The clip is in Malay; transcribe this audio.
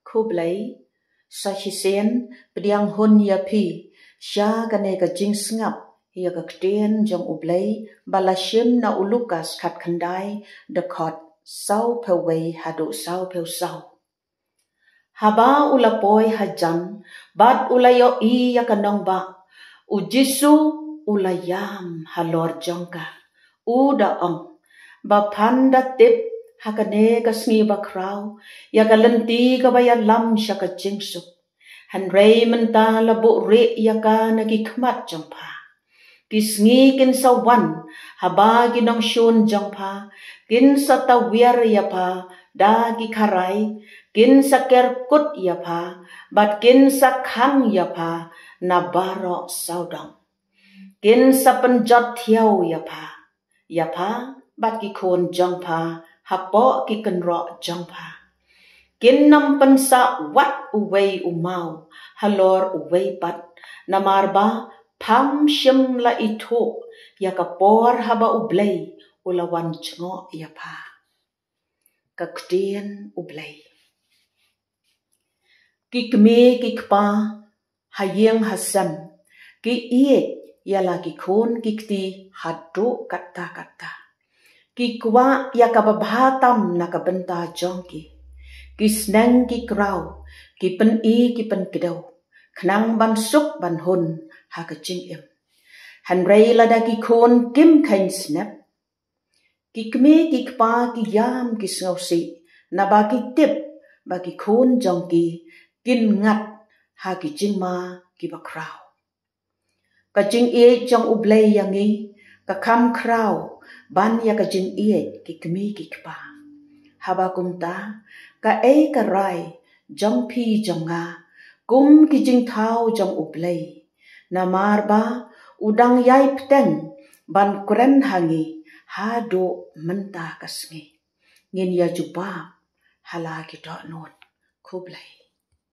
Kublai Sahisen Pediang Hun Yapi Sya Gane Ka Jing Sngap Ya Ka Ktien Jong Ublai Balashim Na Ulukas Kat Kandai Dekot Sau Peway Hadu Sau Pew Sau Haba Ulapoi Hajan Bad Ulayo I Ya Kanong Ba Ujisu Ulayam Halor Jongka Uda Ong Bapanda Tip Hakane ka sngi ba kraw ya ka lenti ka baya lam sya ka jingsuk han rei menta la bo re ya ka nagikmat jangpa ki sngi kin sa wan haba ginong shun jangpa kin sa tawir ya pa da gi karai kin sa kerkut ya pa bat kin sa khang ya pa na baro saudang kin sa penjat thiau ya pa bat ki khon jangpa hapo ki kenro jangpa kin nam pensa wat uwei umau halor uwei pat namarba pham shim la itho ya kapor haba ublei ulawan chngo ya pa kaktien ublei ki kme ki kpa hayeng hasam ki ie ya la ki khon ki kti hado kata ki kwa ya ka babhatam na ka benta jongki ki snang ki kraw ki pen I ki pen kedaw khnang ban suk ban hun ha ka jing em han rei la da ki khon kim khain snap ki kme ki kpa ki yam ki snausi na ba ki tip ba ki khon jongki kin ngat ha ki jing ma ki ba kraw ka jing e jong ublei yangi ka kham kraw ban ya ka jing ie ki kmi ki kpa haba kumta ka ka rai jong phi jong nga kum ki jing thau jong ublei na marba udang yai pteng ban kren hangi ha do menta kasngi ngin ya juba hala ki do not kublai